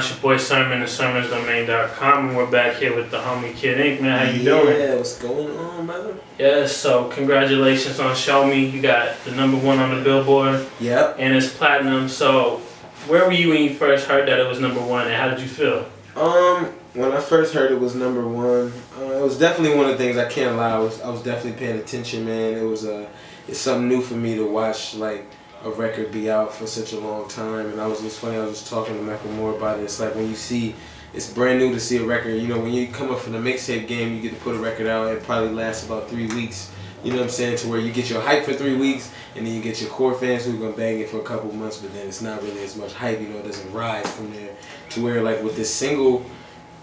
It's your boy Sermon, the sermonsdomain.com, and we're back here with the homie Kid Ink. Man, how you doing? Yeah, what's going on, brother? Yes, so congratulations on Show Me. You got the #1 on the Billboard. Yep. And it's platinum. So, where were you when you first heard that it was #1, and how did you feel? When I first heard it was #1, it was definitely one of the things, I can't lie, I was definitely paying attention, man. It's something new for me to watch, like, a record be out for such a long time. And it's funny, I was just talking to Macklemore about it. It's like when you see, it's brand new to see a record, you know, when you come up from the mixtape game, you get to put a record out, it probably lasts about 3 weeks, you know what I'm saying, to where you get your hype for 3 weeks, and then you get your core fans who are going to bang it for a couple months, but then it's not really as much hype, you know, it doesn't rise from there, to where, like, with this single,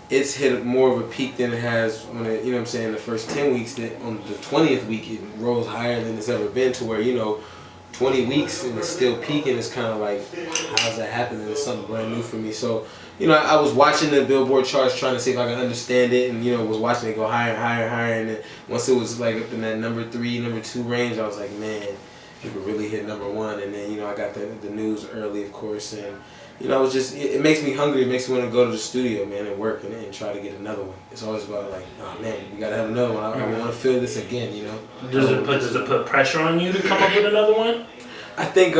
it's hit more of a peak than it has when it, you know what I'm saying, the first 10 weeks, that on the 20th week, it rose higher than it's ever been, to where, you know, 20 weeks and it's still peaking. It's kind of like, how's that happening? It's something brand new for me. So, you know, I was watching the Billboard charts trying to see if I could understand it, and, you know, was watching it go higher and higher and higher. And then once it was like up in that #3, #2 range, I was like, man, you could really hit #1. And then, you know, I got the news early, of course, and, you know, it makes me hungry. It makes me want to go to the studio, man, and work and try to get another one. It's always about, like, oh man, we gotta have another one. I want to feel this again, you know. Does it put pressure on you to come up with another one? I think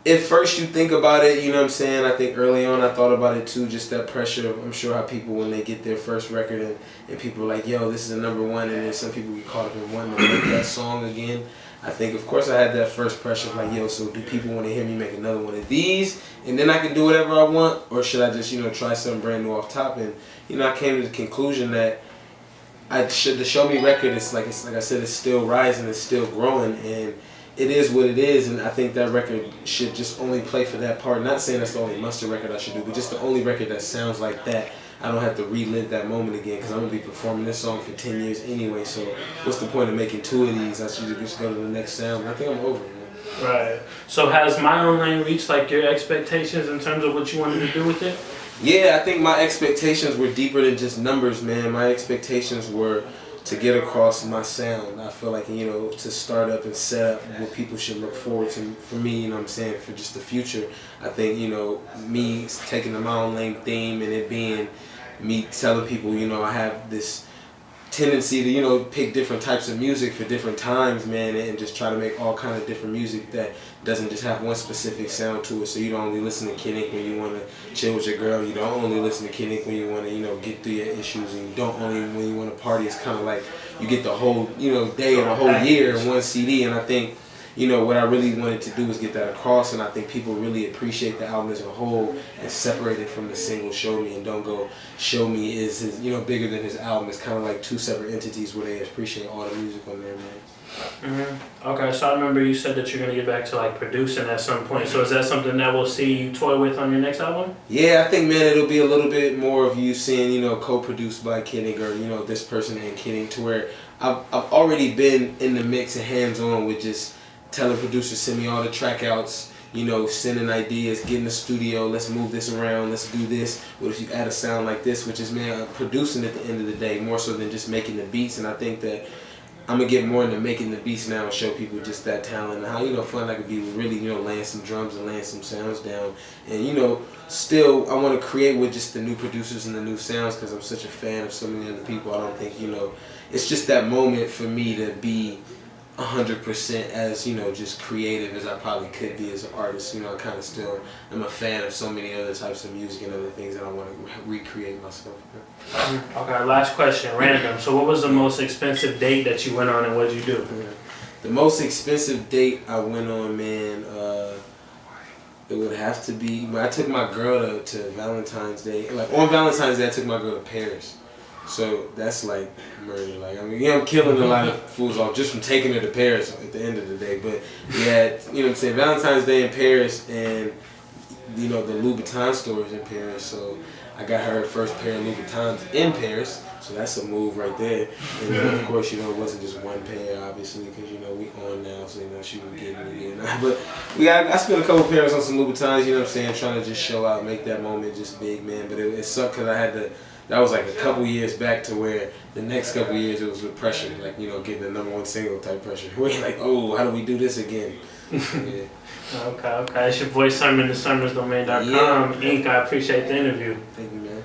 at first you think about it, you know what I'm saying. I think early on I thought about it too, just that pressure. I'm sure how people, when they get their first record and people are like, yo, this is a #1, and then some people get caught up in wanting to make that song again. I think, of course, I had that first pressure of like, yo, so do people want to hear me make another one of these, and then I can do whatever I want, or should I just, you know, try something brand new off top? And, you know, I came to the conclusion that the Show Me record, it's like I said, it's still rising, it's still growing, and it is what it is. And I think that record should just only play for that part. Not saying that's the only Mustard record I should do, but just the only record that sounds like that. I don't have to relive that moment again, because I'm going to be performing this song for 10 years anyway, so what's the point of making 2 of these? I should just go to the next sound. And I think I'm over it, man. Right. So has My Own Lane reached, like, your expectations in terms of what you wanted to do with it? Yeah, I think my expectations were deeper than just numbers, man. My expectations were to get across my sound. I feel like, you know, to start up and set up what people should look forward to for me, you know what I'm saying, for just the future. I think, you know, me taking the My Own Lane theme and it being me telling people, you know, I have this tendency to, you know, pick different types of music for different times, man, and just try to make all kind of different music that doesn't just have one specific sound to it. So you don't only listen to Kid Ink when you want to chill with your girl. You don't only listen to Kid Ink when you want to, you know, get through your issues. And you don't only when you want to party. It's kind of like you get the whole, you know, day and a whole year in one CD. And I think, you know, what I really wanted to do was get that across, and I think people really appreciate the album as a whole and separate it from the single Show Me, and don't go, Show Me is his, you know, bigger than his album. It's kind of like 2 separate entities where they appreciate all the music on there, man. Okay, so I remember you said that you're going to get back to, like, producing at some point. So is that something that we'll see you toy with on your next album? Yeah, I think, man, it'll be a little bit more of you seeing, you know, co-produced by Kid Ink, or, you know, this person and Kid Ink, to where I've already been in the mix and hands-on with just telling producers, send me all the track outs, you know, sending ideas, get in the studio, let's move this around, let's do this. What if you add a sound like this? Which is, man, producing at the end of the day, more so than just making the beats. And I think that I'm going to get more into making the beats now and show people just that talent and how, you know, fun I could be really, you know, laying some drums and laying some sounds down. And, you know, still I want to create with just the new producers and the new sounds, because I'm such a fan of so many other people. I don't think, you know, it's just that moment for me to be 100% as, you know, just creative as I probably could be as an artist. You know, I kind of still am a fan of so many other types of music and other things that I want to recreate myself. Okay, last question, random. So what was the most expensive date that you went on, and what did you do? The most expensive date I went on, man, it would have to be, I took my girl to Valentine's Day. Like, on Valentine's Day, I took my girl to Paris. So that's like murder. Like, I mean, yeah, I'm killing a lot of fools off just from taking her to Paris at the end of the day. But yeah, you know what I'm saying, Valentine's Day in Paris, and, you know, the Louboutin store is in Paris. So I got her first pair of Louboutins in Paris. So that's a move right there. And then, of course, you know, it wasn't just one pair, obviously, because, you know, we on now, so, you know, she would get me again. But I spent a couple pairs on some Louboutins, you know what I'm saying, trying to just show out, make that moment just big, man. But it sucked because I had to that was like a couple years back to where the next couple years it was with pressure, like, you know, getting the #1 single type pressure. We're like, oh, how do we do this again? Yeah. Okay. It's your boy Sermon, the sermonsdomain.com. Yeah. Inc. I appreciate the interview. Thank you, man.